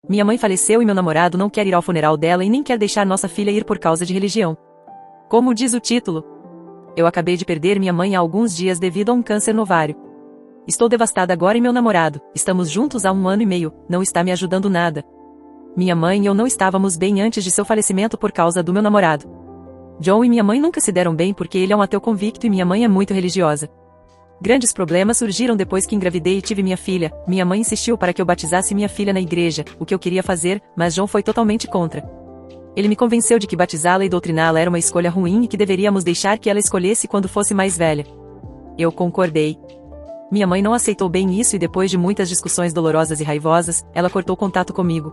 Minha mãe faleceu e meu namorado não quer ir ao funeral dela e nem quer deixar nossa filha ir por causa de religião. Como diz o título, eu acabei de perder minha mãe há alguns dias devido a um câncer no ovário. Estou devastada agora e meu namorado, estamos juntos há 1 ano e meio, não está me ajudando nada. Minha mãe e eu não estávamos bem antes de seu falecimento por causa do meu namorado. John e minha mãe nunca se deram bem porque ele é um ateu convicto e minha mãe é muito religiosa. Grandes problemas surgiram depois que engravidei e tive minha filha. Minha mãe insistiu para que eu batizasse minha filha na igreja, o que eu queria fazer, mas John foi totalmente contra. Ele me convenceu de que batizá-la e doutriná-la era uma escolha ruim e que deveríamos deixar que ela escolhesse quando fosse mais velha. Eu concordei. Minha mãe não aceitou bem isso e depois de muitas discussões dolorosas e raivosas, ela cortou contato comigo.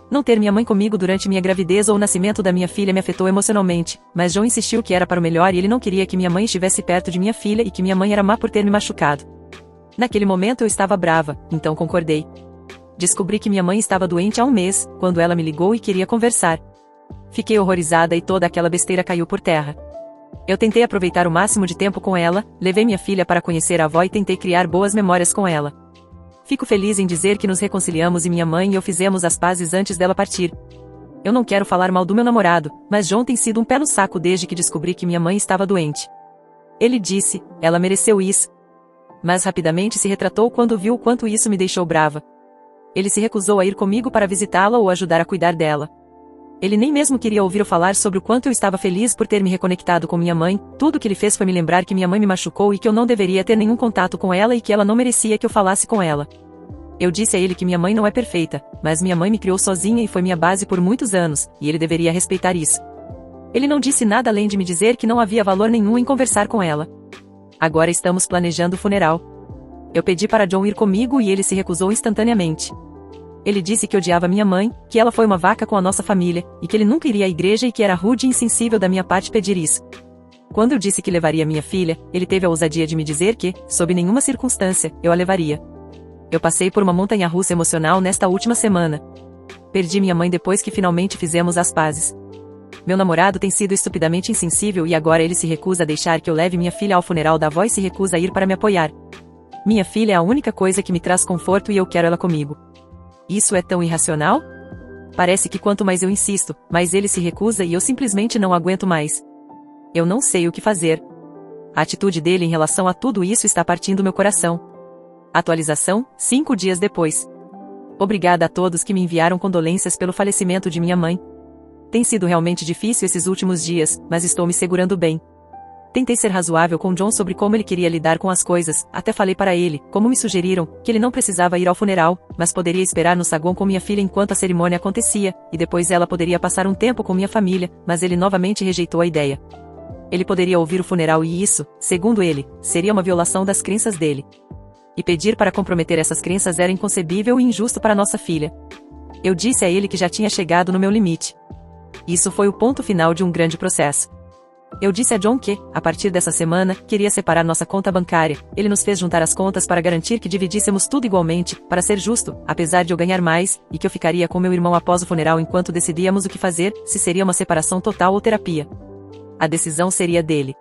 Não ter minha mãe comigo durante minha gravidez ou o nascimento da minha filha me afetou emocionalmente, mas John insistiu que era para o melhor e ele não queria que minha mãe estivesse perto de minha filha e que minha mãe era má por ter me machucado. Naquele momento eu estava brava, então concordei. Descobri que minha mãe estava doente há 1 mês, quando ela me ligou e queria conversar. Fiquei horrorizada e toda aquela besteira caiu por terra. Eu tentei aproveitar o máximo de tempo com ela, levei minha filha para conhecer a avó e tentei criar boas memórias com ela. Fico feliz em dizer que nos reconciliamos e minha mãe e eu fizemos as pazes antes dela partir. Eu não quero falar mal do meu namorado, mas John tem sido um pé no saco desde que descobri que minha mãe estava doente. Ele disse, ela mereceu isso. Mas rapidamente se retratou quando viu o quanto isso me deixou brava. Ele se recusou a ir comigo para visitá-la ou ajudar a cuidar dela. Ele nem mesmo queria ouvir eu falar sobre o quanto eu estava feliz por ter me reconectado com minha mãe. Tudo o que ele fez foi me lembrar que minha mãe me machucou e que eu não deveria ter nenhum contato com ela e que ela não merecia que eu falasse com ela. Eu disse a ele que minha mãe não é perfeita, mas minha mãe me criou sozinha e foi minha base por muitos anos, e ele deveria respeitar isso. Ele não disse nada além de me dizer que não havia valor nenhum em conversar com ela. Agora estamos planejando o funeral. Eu pedi para John ir comigo e ele se recusou instantaneamente. Ele disse que odiava minha mãe, que ela foi uma vaca com a nossa família, e que ele nunca iria à igreja e que era rude e insensível da minha parte pedir isso. Quando eu disse que levaria minha filha, ele teve a ousadia de me dizer que, sob nenhuma circunstância, eu a levaria. Eu passei por uma montanha-russa emocional nesta última semana. Perdi minha mãe depois que finalmente fizemos as pazes. Meu namorado tem sido estupidamente insensível e agora ele se recusa a deixar que eu leve minha filha ao funeral da avó e se recusa a ir para me apoiar. Minha filha é a única coisa que me traz conforto e eu quero ela comigo. Isso é tão irracional? Parece que quanto mais eu insisto, mais ele se recusa e eu simplesmente não aguento mais. Eu não sei o que fazer. A atitude dele em relação a tudo isso está partindo meu coração. Atualização, 5 dias depois. Obrigada a todos que me enviaram condolências pelo falecimento de minha mãe. Tem sido realmente difícil esses últimos dias, mas estou me segurando bem. Tentei ser razoável com John sobre como ele queria lidar com as coisas, até falei para ele, como me sugeriram, que ele não precisava ir ao funeral, mas poderia esperar no saguão com minha filha enquanto a cerimônia acontecia, e depois ela poderia passar um tempo com minha família, mas ele novamente rejeitou a ideia. Ele poderia ouvir o funeral e isso, segundo ele, seria uma violação das crenças dele. E pedir para comprometer essas crenças era inconcebível e injusto para nossa filha. Eu disse a ele que já tinha chegado no meu limite. Isso foi o ponto final de um grande processo. Eu disse a John que, a partir dessa semana, queria separar nossa conta bancária. Ele nos fez juntar as contas para garantir que dividíssemos tudo igualmente, para ser justo, apesar de eu ganhar mais, e que eu ficaria com meu irmão após o funeral enquanto decidíamos o que fazer, se seria uma separação total ou terapia. A decisão seria dele.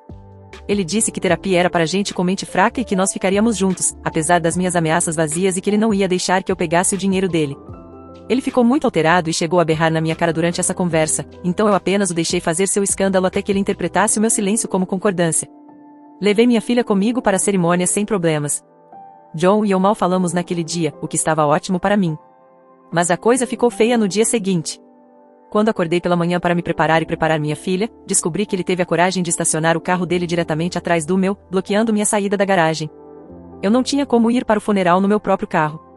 Ele disse que terapia era para gente com mente fraca e que nós ficaríamos juntos, apesar das minhas ameaças vazias e que ele não ia deixar que eu pegasse o dinheiro dele. Ele ficou muito alterado e chegou a berrar na minha cara durante essa conversa, então eu apenas o deixei fazer seu escândalo até que ele interpretasse o meu silêncio como concordância. Levei minha filha comigo para a cerimônia sem problemas. John e eu mal falamos naquele dia, o que estava ótimo para mim. Mas a coisa ficou feia no dia seguinte. Quando acordei pela manhã para me preparar e preparar minha filha, descobri que ele teve a coragem de estacionar o carro dele diretamente atrás do meu, bloqueando minha saída da garagem. Eu não tinha como ir para o funeral no meu próprio carro.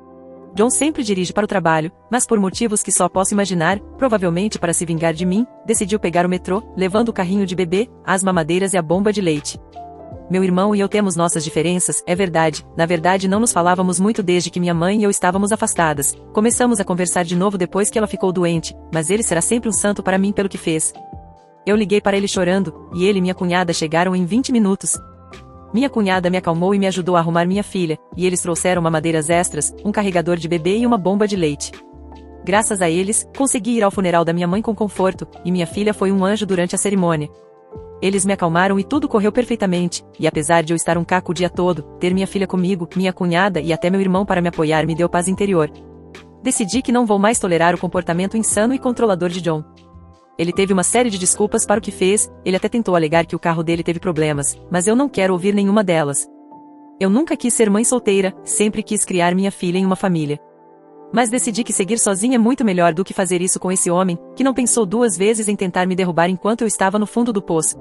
John sempre dirige para o trabalho, mas por motivos que só posso imaginar, provavelmente para se vingar de mim, decidiu pegar o metrô, levando o carrinho de bebê, as mamadeiras e a bomba de leite. Meu irmão e eu temos nossas diferenças, é verdade, na verdade não nos falávamos muito desde que minha mãe e eu estávamos afastadas. Começamos a conversar de novo depois que ela ficou doente, mas ele será sempre um santo para mim pelo que fez. Eu liguei para ele chorando, e ele e minha cunhada chegaram em 20 minutos. Minha cunhada me acalmou e me ajudou a arrumar minha filha, e eles trouxeram mamadeiras extras, um carregador de bebê e uma bomba de leite. Graças a eles, consegui ir ao funeral da minha mãe com conforto, e minha filha foi um anjo durante a cerimônia. Eles me acalmaram e tudo correu perfeitamente, e apesar de eu estar um caco o dia todo, ter minha filha comigo, minha cunhada e até meu irmão para me apoiar me deu paz interior. Decidi que não vou mais tolerar o comportamento insano e controlador de John. Ele teve uma série de desculpas para o que fez, ele até tentou alegar que o carro dele teve problemas, mas eu não quero ouvir nenhuma delas. Eu nunca quis ser mãe solteira, sempre quis criar minha filha em uma família. Mas decidi que seguir sozinha é muito melhor do que fazer isso com esse homem, que não pensou duas vezes em tentar me derrubar enquanto eu estava no fundo do poço.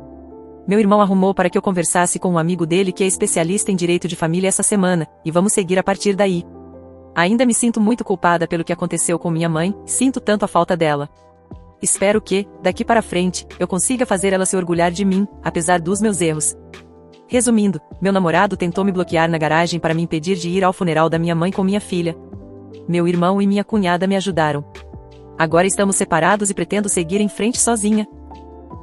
Meu irmão arrumou para que eu conversasse com um amigo dele que é especialista em direito de família essa semana, e vamos seguir a partir daí. Ainda me sinto muito culpada pelo que aconteceu com minha mãe, sinto tanto a falta dela. Espero que, daqui para frente, eu consiga fazer ela se orgulhar de mim, apesar dos meus erros. Resumindo, meu namorado tentou me bloquear na garagem para me impedir de ir ao funeral da minha mãe com minha filha. Meu irmão e minha cunhada me ajudaram. Agora estamos separados e pretendo seguir em frente sozinha.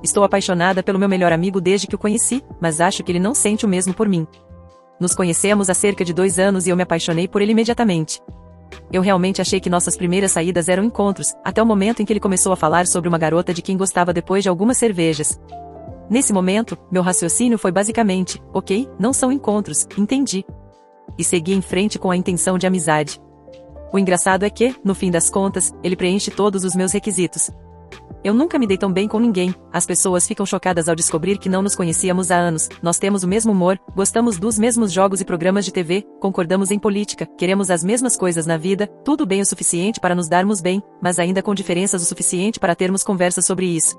Estou apaixonada pelo meu melhor amigo desde que o conheci, mas acho que ele não sente o mesmo por mim. Nos conhecemos há cerca de 2 anos e eu me apaixonei por ele imediatamente. Eu realmente achei que nossas primeiras saídas eram encontros, até o momento em que ele começou a falar sobre uma garota de quem gostava depois de algumas cervejas. Nesse momento, meu raciocínio foi basicamente, ok, não são encontros, entendi. E segui em frente com a intenção de amizade. O engraçado é que, no fim das contas, ele preenche todos os meus requisitos. Eu nunca me dei tão bem com ninguém, as pessoas ficam chocadas ao descobrir que não nos conhecíamos há anos, nós temos o mesmo humor, gostamos dos mesmos jogos e programas de TV, concordamos em política, queremos as mesmas coisas na vida, tudo bem o suficiente para nos darmos bem, mas ainda com diferenças o suficiente para termos conversas sobre isso.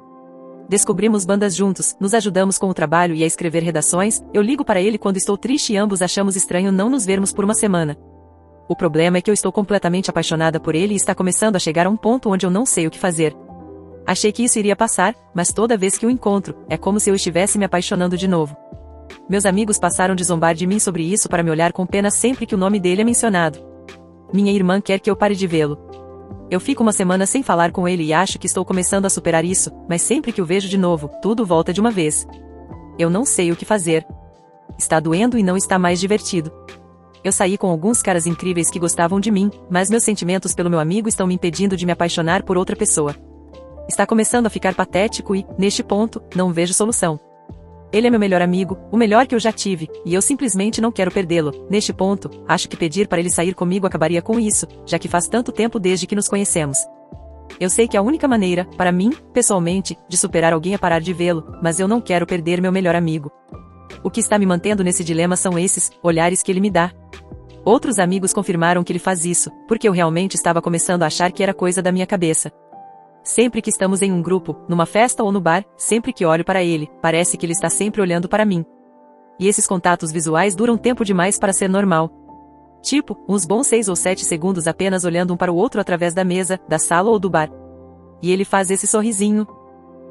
Descobrimos bandas juntos, nos ajudamos com o trabalho e a escrever redações, eu ligo para ele quando estou triste e ambos achamos estranho não nos vermos por uma semana. O problema é que eu estou completamente apaixonada por ele e está começando a chegar a um ponto onde eu não sei o que fazer. Achei que isso iria passar, mas toda vez que o encontro, é como se eu estivesse me apaixonando de novo. Meus amigos passaram de zombar de mim sobre isso para me olhar com pena sempre que o nome dele é mencionado. Minha irmã quer que eu pare de vê-lo. Eu fico uma semana sem falar com ele e acho que estou começando a superar isso, mas sempre que o vejo de novo, tudo volta de uma vez. Eu não sei o que fazer. Está doendo e não está mais divertido. Eu saí com alguns caras incríveis que gostavam de mim, mas meus sentimentos pelo meu amigo estão me impedindo de me apaixonar por outra pessoa. Está começando a ficar patético e, neste ponto, não vejo solução. Ele é meu melhor amigo, o melhor que eu já tive, e eu simplesmente não quero perdê-lo. Neste ponto, acho que pedir para ele sair comigo acabaria com isso, já que faz tanto tempo desde que nos conhecemos. Eu sei que a única maneira, para mim, pessoalmente, de superar alguém é parar de vê-lo, mas eu não quero perder meu melhor amigo. O que está me mantendo nesse dilema são esses olhares que ele me dá. Outros amigos confirmaram que ele faz isso, porque eu realmente estava começando a achar que era coisa da minha cabeça. Sempre que estamos em um grupo, numa festa ou no bar, sempre que olho para ele, parece que ele está sempre olhando para mim. E esses contatos visuais duram tempo demais para ser normal. Tipo, uns bons 6 ou 7 segundos apenas olhando um para o outro através da mesa, da sala ou do bar. E ele faz esse sorrisinho.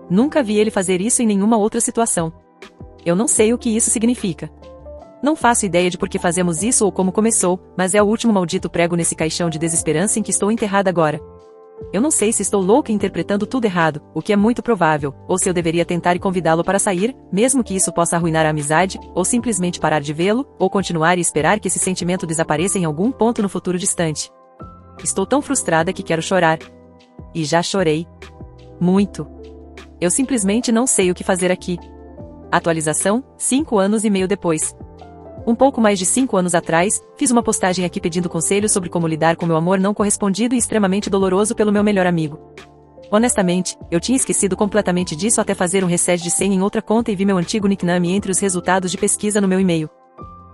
Nunca vi ele fazer isso em nenhuma outra situação. Eu não sei o que isso significa. Não faço ideia de por que fazemos isso ou como começou, mas é o último maldito prego nesse caixão de desesperança em que estou enterrada agora. Eu não sei se estou louca interpretando tudo errado, o que é muito provável, ou se eu deveria tentar e convidá-lo para sair, mesmo que isso possa arruinar a amizade, ou simplesmente parar de vê-lo, ou continuar e esperar que esse sentimento desapareça em algum ponto no futuro distante. Estou tão frustrada que quero chorar. E já chorei. Muito. Eu simplesmente não sei o que fazer aqui. Atualização, 5 anos e meio depois. Um pouco mais de 5 anos atrás, fiz uma postagem aqui pedindo conselhos sobre como lidar com meu amor não correspondido e extremamente doloroso pelo meu melhor amigo. Honestamente, eu tinha esquecido completamente disso até fazer um reset de senha em outra conta e vi meu antigo nickname entre os resultados de pesquisa no meu e-mail.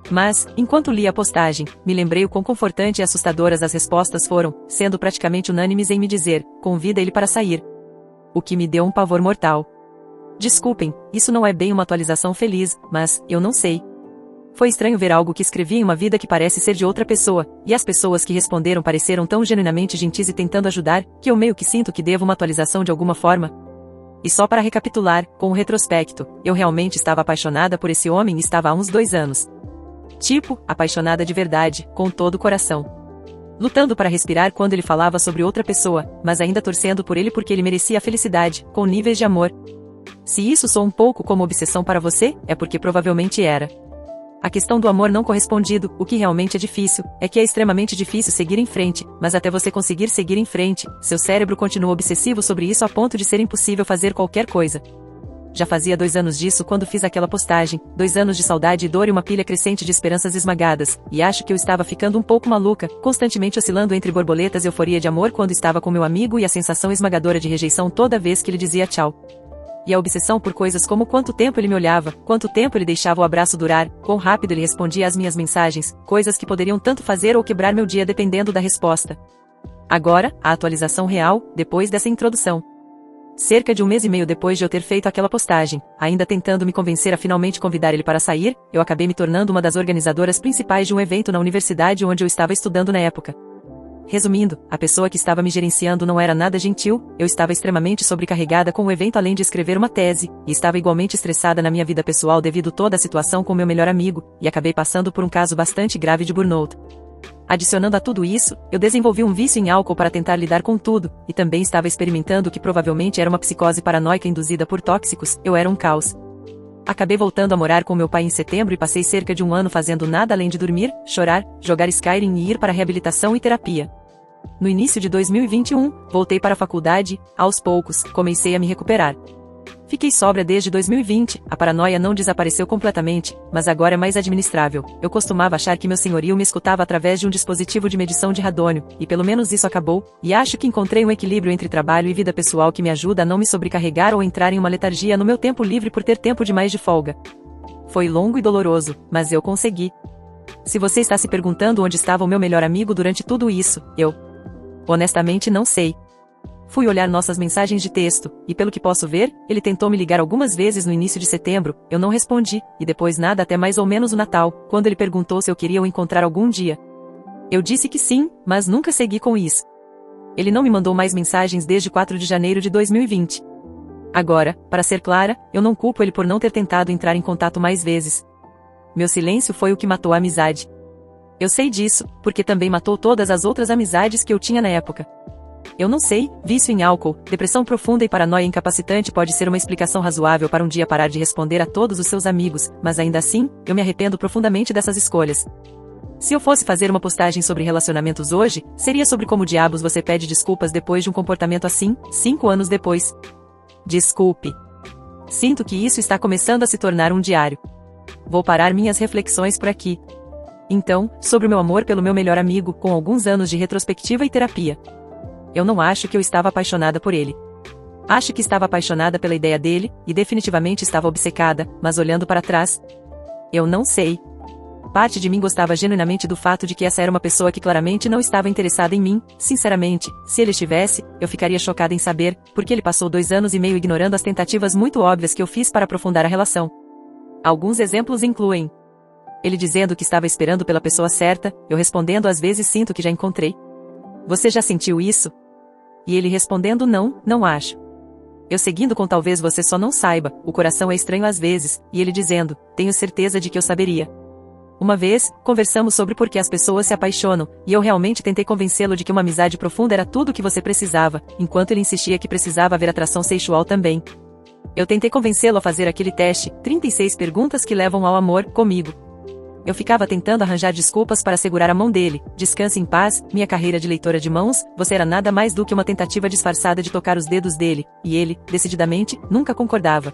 Mas, enquanto li a postagem, me lembrei o quão confortante e assustadoras as respostas foram, sendo praticamente unânimes em me dizer, convida ele para sair. O que me deu um pavor mortal. Desculpem, isso não é bem uma atualização feliz, mas, eu não sei. Foi estranho ver algo que escrevi em uma vida que parece ser de outra pessoa, e as pessoas que responderam pareceram tão genuinamente gentis e tentando ajudar, que eu meio que sinto que devo uma atualização de alguma forma. E só para recapitular, com o retrospecto, eu realmente estava apaixonada por esse homem e estava há uns 2 anos. Tipo, apaixonada de verdade, com todo o coração. Lutando para respirar quando ele falava sobre outra pessoa, mas ainda torcendo por ele porque ele merecia a felicidade, com níveis de amor. Se isso soa um pouco como obsessão para você, é porque provavelmente era. A questão do amor não correspondido, o que realmente é difícil, é que é extremamente difícil seguir em frente, mas até você conseguir seguir em frente, seu cérebro continua obsessivo sobre isso a ponto de ser impossível fazer qualquer coisa. já fazia 2 anos disso quando fiz aquela postagem, 2 anos de saudade e dor e uma pilha crescente de esperanças esmagadas, e acho que eu estava ficando um pouco maluca, constantemente oscilando entre borboletas e euforia de amor quando estava com meu amigo e a sensação esmagadora de rejeição toda vez que ele dizia tchau. E a obsessão por coisas como quanto tempo ele me olhava, quanto tempo ele deixava o abraço durar, quão rápido ele respondia às minhas mensagens, coisas que poderiam tanto fazer ou quebrar meu dia dependendo da resposta. Agora, a atualização real, depois dessa introdução. Cerca de 1 mês e meio depois de eu ter feito aquela postagem, ainda tentando me convencer a finalmente convidar ele para sair, eu acabei me tornando uma das organizadoras principais de um evento na universidade onde eu estava estudando na época. Resumindo, a pessoa que estava me gerenciando não era nada gentil, eu estava extremamente sobrecarregada com o evento além de escrever uma tese, e estava igualmente estressada na minha vida pessoal devido toda a situação com meu melhor amigo, e acabei passando por um caso bastante grave de burnout. Adicionando a tudo isso, eu desenvolvi um vício em álcool para tentar lidar com tudo, e também estava experimentando o que provavelmente era uma psicose paranoica induzida por tóxicos, eu era um caos. Acabei voltando a morar com meu pai em setembro e passei cerca de 1 ano fazendo nada além de dormir, chorar, jogar Skyrim e ir para reabilitação e terapia. No início de 2021, voltei para a faculdade, aos poucos, comecei a me recuperar. Fiquei sóbria desde 2020, a paranoia não desapareceu completamente, mas agora é mais administrável. Eu costumava achar que meu senhorio me escutava através de um dispositivo de medição de radônio, e pelo menos isso acabou, e acho que encontrei um equilíbrio entre trabalho e vida pessoal que me ajuda a não me sobrecarregar ou entrar em uma letargia no meu tempo livre por ter tempo demais de folga. Foi longo e doloroso, mas eu consegui. Se você está se perguntando onde estava o meu melhor amigo durante tudo isso, eu honestamente não sei. Fui olhar nossas mensagens de texto, e pelo que posso ver, ele tentou me ligar algumas vezes no início de setembro, eu não respondi, e depois nada até mais ou menos o Natal, quando ele perguntou se eu queria o encontrar algum dia. Eu disse que sim, mas nunca segui com isso. Ele não me mandou mais mensagens desde 4 de janeiro de 2020. Agora, para ser clara, eu não culpo ele por não ter tentado entrar em contato mais vezes. Meu silêncio foi o que matou a amizade. Eu sei disso, porque também matou todas as outras amizades que eu tinha na época. Eu não sei, vício em álcool, depressão profunda e paranoia incapacitante pode ser uma explicação razoável para um dia parar de responder a todos os seus amigos, mas ainda assim, eu me arrependo profundamente dessas escolhas. Se eu fosse fazer uma postagem sobre relacionamentos hoje, seria sobre como diabos você pede desculpas depois de um comportamento assim, 5 anos depois. Desculpe. Sinto que isso está começando a se tornar um diário. Vou parar minhas reflexões por aqui. Então, sobre o meu amor pelo meu melhor amigo, com alguns anos de retrospectiva e terapia. Eu não acho que eu estava apaixonada por ele. Acho que estava apaixonada pela ideia dele, e definitivamente estava obcecada, mas olhando para trás, eu não sei. Parte de mim gostava genuinamente do fato de que essa era uma pessoa que claramente não estava interessada em mim, sinceramente, se ele estivesse, eu ficaria chocada em saber, porque ele passou 2 anos e meio ignorando as tentativas muito óbvias que eu fiz para aprofundar a relação. Alguns exemplos incluem ele dizendo que estava esperando pela pessoa certa, eu respondendo às vezes sinto que já encontrei. Você já sentiu isso? E ele respondendo não, não acho. Eu seguindo com talvez você só não saiba, o coração é estranho às vezes, e ele dizendo, tenho certeza de que eu saberia. Uma vez, conversamos sobre por que as pessoas se apaixonam, e eu realmente tentei convencê-lo de que uma amizade profunda era tudo o que você precisava, enquanto ele insistia que precisava haver atração sexual também. Eu tentei convencê-lo a fazer aquele teste, 36 perguntas que levam ao amor, comigo. Eu ficava tentando arranjar desculpas para segurar a mão dele, descanse em paz, minha carreira de leitora de mãos, você era nada mais do que uma tentativa disfarçada de tocar os dedos dele, e ele, decididamente, nunca concordava.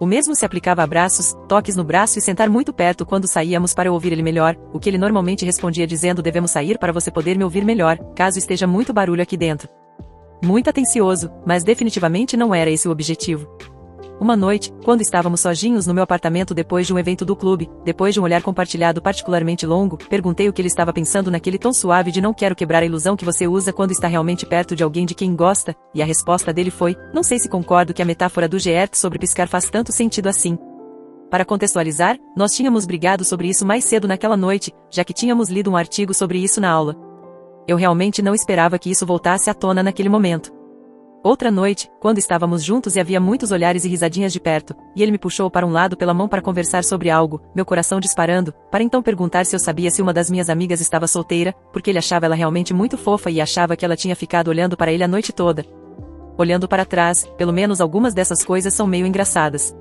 O mesmo se aplicava a abraços, toques no braço e sentar muito perto quando saíamos para eu ouvir ele melhor, o que ele normalmente respondia dizendo devemos sair para você poder me ouvir melhor, caso esteja muito barulho aqui dentro. Muito atencioso, mas definitivamente não era esse o objetivo. Uma noite, quando estávamos sozinhos no meu apartamento depois de um evento do clube, depois de um olhar compartilhado particularmente longo, perguntei o que ele estava pensando naquele tom suave de não quero quebrar a ilusão que você usa quando está realmente perto de alguém de quem gosta, e a resposta dele foi, não sei se concordo que a metáfora do Geert sobre piscar faz tanto sentido assim. Para contextualizar, nós tínhamos brigado sobre isso mais cedo naquela noite, já que tínhamos lido um artigo sobre isso na aula. Eu realmente não esperava que isso voltasse à tona naquele momento. Outra noite, quando estávamos juntos e havia muitos olhares e risadinhas de perto, e ele me puxou para um lado pela mão para conversar sobre algo, meu coração disparando, para então perguntar se eu sabia se uma das minhas amigas estava solteira, porque ele achava ela realmente muito fofa e achava que ela tinha ficado olhando para ele a noite toda. Olhando para trás, pelo menos algumas dessas coisas são meio engraçadas.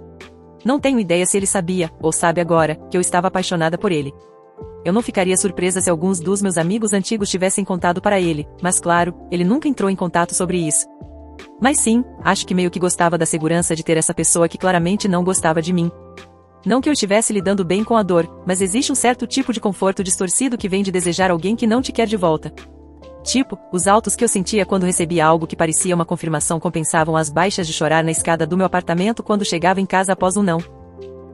Não tenho ideia se ele sabia, ou sabe agora, que eu estava apaixonada por ele. Eu não ficaria surpresa se alguns dos meus amigos antigos tivessem contado para ele, mas claro, ele nunca entrou em contato sobre isso. Mas sim, acho que meio que gostava da segurança de ter essa pessoa que claramente não gostava de mim. Não que eu estivesse lidando bem com a dor, mas existe um certo tipo de conforto distorcido que vem de desejar alguém que não te quer de volta. Tipo, os altos que eu sentia quando recebia algo que parecia uma confirmação compensavam as baixas de chorar na escada do meu apartamento quando chegava em casa após um não.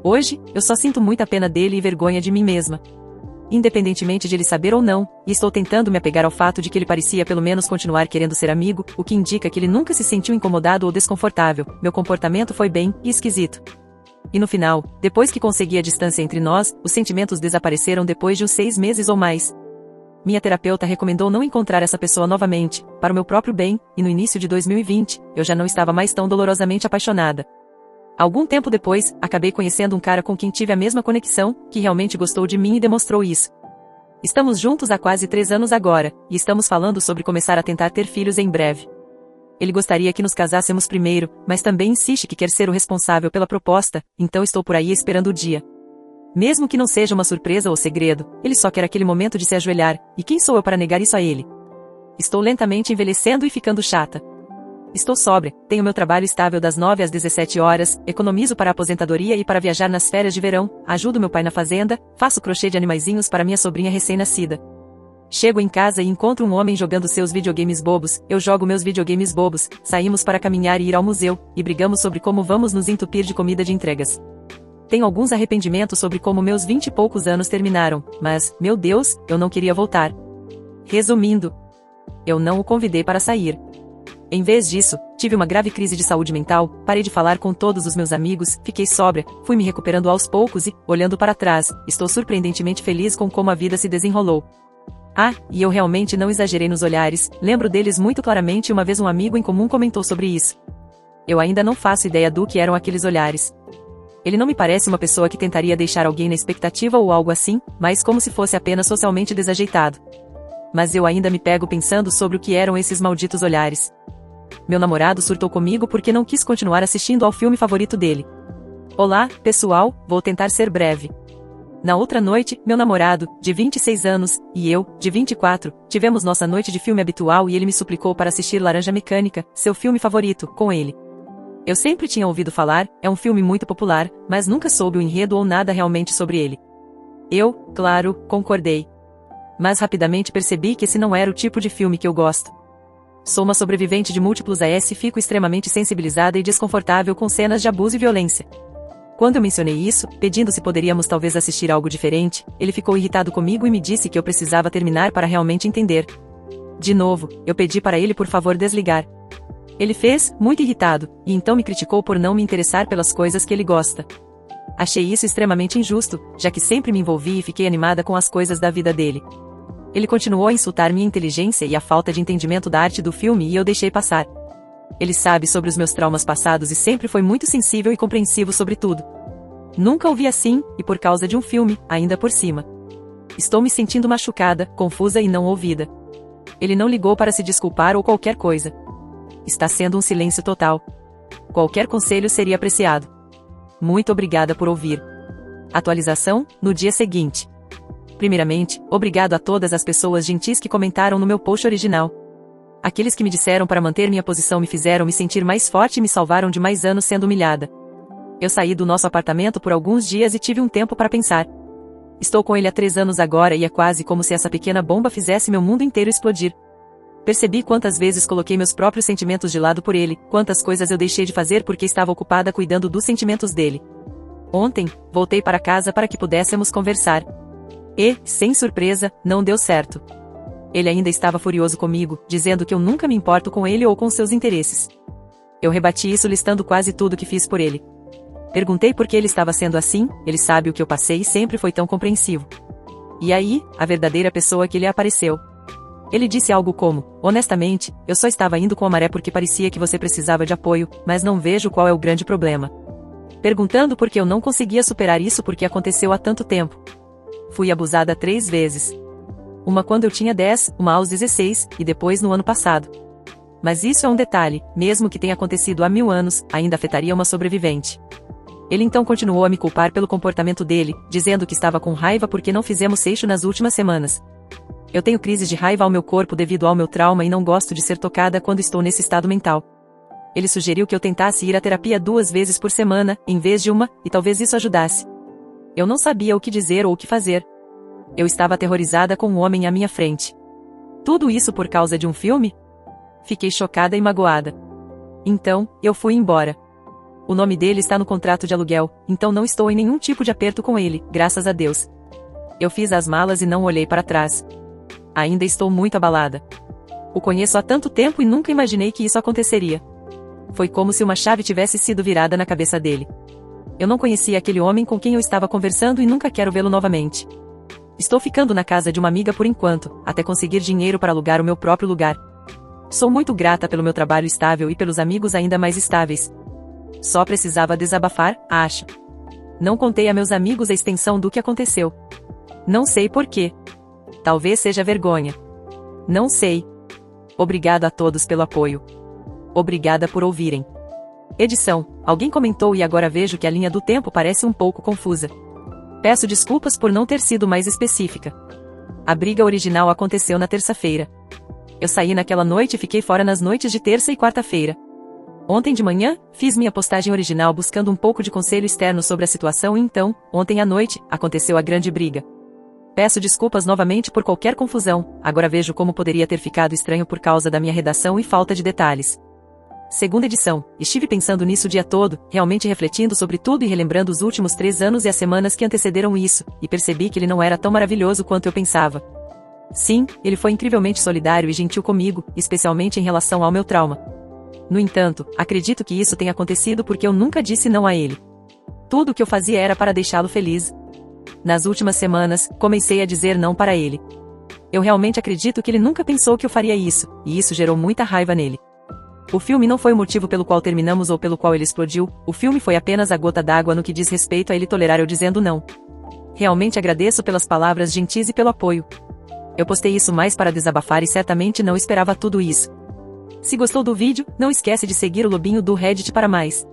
Hoje, eu só sinto muita pena dele e vergonha de mim mesma. Independentemente de ele saber ou não, e estou tentando me apegar ao fato de que ele parecia pelo menos continuar querendo ser amigo, o que indica que ele nunca se sentiu incomodado ou desconfortável, meu comportamento foi bem e esquisito. E no final, depois que consegui a distância entre nós, os sentimentos desapareceram depois de uns 6 meses ou mais. Minha terapeuta recomendou não encontrar essa pessoa novamente, para o meu próprio bem, e no início de 2020, eu já não estava mais tão dolorosamente apaixonada. Algum tempo depois, acabei conhecendo um cara com quem tive a mesma conexão, que realmente gostou de mim e demonstrou isso. Estamos juntos há quase 3 anos agora, e estamos falando sobre começar a tentar ter filhos em breve. Ele gostaria que nos casássemos primeiro, mas também insiste que quer ser o responsável pela proposta, então estou por aí esperando o dia. Mesmo que não seja uma surpresa ou segredo, ele só quer aquele momento de se ajoelhar, e quem sou eu para negar isso a ele? Estou lentamente envelhecendo e ficando chata. Estou sóbria, tenho meu trabalho estável das 9 às 17 horas, economizo para a aposentadoria e para viajar nas férias de verão, ajudo meu pai na fazenda, faço crochê de animaizinhos para minha sobrinha recém-nascida. Chego em casa e encontro um homem jogando seus videogames bobos, eu jogo meus videogames bobos, saímos para caminhar e ir ao museu, e brigamos sobre como vamos nos entupir de comida de entregas. Tenho alguns arrependimentos sobre como meus 20 e poucos anos terminaram, mas, meu Deus, eu não queria voltar. Resumindo, eu não o convidei para sair. Em vez disso, tive uma grave crise de saúde mental, parei de falar com todos os meus amigos, fiquei sóbria, fui me recuperando aos poucos e, olhando para trás, estou surpreendentemente feliz com como a vida se desenrolou. Ah, e eu realmente não exagerei nos olhares, lembro deles muito claramente e uma vez um amigo em comum comentou sobre isso. Eu ainda não faço ideia do que eram aqueles olhares. Ele não me parece uma pessoa que tentaria deixar alguém na expectativa ou algo assim, mas como se fosse apenas socialmente desajeitado. Mas eu ainda me pego pensando sobre o que eram esses malditos olhares. Meu namorado surtou comigo porque não quis continuar assistindo ao filme favorito dele. Olá, pessoal, vou tentar ser breve. Na outra noite, meu namorado, de 26 anos, e eu, de 24, tivemos nossa noite de filme habitual e ele me suplicou para assistir Laranja Mecânica, seu filme favorito, com ele. Eu sempre tinha ouvido falar, é um filme muito popular, mas nunca soube o enredo ou nada realmente sobre ele. Eu, claro, concordei. Mas rapidamente percebi que esse não era o tipo de filme que eu gosto. Sou uma sobrevivente de múltiplos AS e fico extremamente sensibilizada e desconfortável com cenas de abuso e violência. Quando eu mencionei isso, pedindo se poderíamos talvez assistir algo diferente, ele ficou irritado comigo e me disse que eu precisava terminar para realmente entender. De novo, eu pedi para ele por favor desligar. Ele fez, muito irritado, e então me criticou por não me interessar pelas coisas que ele gosta. Achei isso extremamente injusto, já que sempre me envolvi e fiquei animada com as coisas da vida dele. Ele continuou a insultar minha inteligência e a falta de entendimento da arte do filme e eu deixei passar. Ele sabe sobre os meus traumas passados e sempre foi muito sensível e compreensivo sobre tudo. Nunca o vi assim, e por causa de um filme, ainda por cima. Estou me sentindo machucada, confusa e não ouvida. Ele não ligou para se desculpar ou qualquer coisa. Está sendo um silêncio total. Qualquer conselho seria apreciado. Muito obrigada por ouvir. Atualização, no dia seguinte. Primeiramente, obrigado a todas as pessoas gentis que comentaram no meu post original. Aqueles que me disseram para manter minha posição me fizeram me sentir mais forte e me salvaram de mais anos sendo humilhada. Eu saí do nosso apartamento por alguns dias e tive um tempo para pensar. Estou com ele há 3 anos agora e é quase como se essa pequena bomba fizesse meu mundo inteiro explodir. Percebi quantas vezes coloquei meus próprios sentimentos de lado por ele, quantas coisas eu deixei de fazer porque estava ocupada cuidando dos sentimentos dele. Ontem, voltei para casa para que pudéssemos conversar. E, sem surpresa, não deu certo. Ele ainda estava furioso comigo, dizendo que eu nunca me importo com ele ou com seus interesses. Eu rebati isso listando quase tudo que fiz por ele. Perguntei por que ele estava sendo assim, ele sabe o que eu passei e sempre foi tão compreensivo. E aí, a verdadeira pessoa que lhe apareceu. Ele disse algo como, honestamente, eu só estava indo com a maré porque parecia que você precisava de apoio, mas não vejo qual é o grande problema. Perguntando por que eu não conseguia superar isso porque aconteceu há tanto tempo. Fui abusada 3 vezes. Uma quando eu tinha 10, uma aos 16, e depois no ano passado. Mas isso é um detalhe, mesmo que tenha acontecido há 1000 anos, ainda afetaria uma sobrevivente. Ele então continuou a me culpar pelo comportamento dele, dizendo que estava com raiva porque não fizemos sexo nas últimas semanas. Eu tenho crises de raiva ao meu corpo devido ao meu trauma e não gosto de ser tocada quando estou nesse estado mental. Ele sugeriu que eu tentasse ir à terapia 2 vezes por semana, em vez de uma, e talvez isso ajudasse. Eu não sabia o que dizer ou o que fazer. Eu estava aterrorizada com o homem à minha frente. Tudo isso por causa de um filme? Fiquei chocada e magoada. Então, eu fui embora. O nome dele está no contrato de aluguel, então não estou em nenhum tipo de aperto com ele, graças a Deus. Eu fiz as malas e não olhei para trás. Ainda estou muito abalada. O conheço há tanto tempo e nunca imaginei que isso aconteceria. Foi como se uma chave tivesse sido virada na cabeça dele. Eu não conhecia aquele homem com quem eu estava conversando e nunca quero vê-lo novamente. Estou ficando na casa de uma amiga por enquanto, até conseguir dinheiro para alugar o meu próprio lugar. Sou muito grata pelo meu trabalho estável e pelos amigos ainda mais estáveis. Só precisava desabafar, acho. Não contei a meus amigos a extensão do que aconteceu. Não sei porquê. Talvez seja vergonha. Não sei. Obrigado a todos pelo apoio. Obrigada por ouvirem. Edição. Alguém comentou e agora vejo que a linha do tempo parece um pouco confusa. Peço desculpas por não ter sido mais específica. A briga original aconteceu na terça-feira. Eu saí naquela noite e fiquei fora nas noites de terça e quarta-feira. Ontem de manhã, fiz minha postagem original buscando um pouco de conselho externo sobre a situação e então, ontem à noite, aconteceu a grande briga. Peço desculpas novamente por qualquer confusão, agora vejo como poderia ter ficado estranho por causa da minha redação e falta de detalhes. Segunda edição. Estive pensando nisso o dia todo, realmente refletindo sobre tudo e relembrando os últimos 3 anos e as semanas que antecederam isso, e percebi que ele não era tão maravilhoso quanto eu pensava. Sim, ele foi incrivelmente solidário e gentil comigo, especialmente em relação ao meu trauma. No entanto, acredito que isso tenha acontecido porque eu nunca disse não a ele. Tudo o que eu fazia era para deixá-lo feliz. Nas últimas semanas, comecei a dizer não para ele. Eu realmente acredito que ele nunca pensou que eu faria isso, e isso gerou muita raiva nele. O filme não foi o motivo pelo qual terminamos ou pelo qual ele explodiu, o filme foi apenas a gota d'água no que diz respeito a ele tolerar eu dizendo não. Realmente agradeço pelas palavras gentis e pelo apoio. Eu postei isso mais para desabafar e certamente não esperava tudo isso. Se gostou do vídeo, não esquece de seguir o Lobinho do Reddit para mais.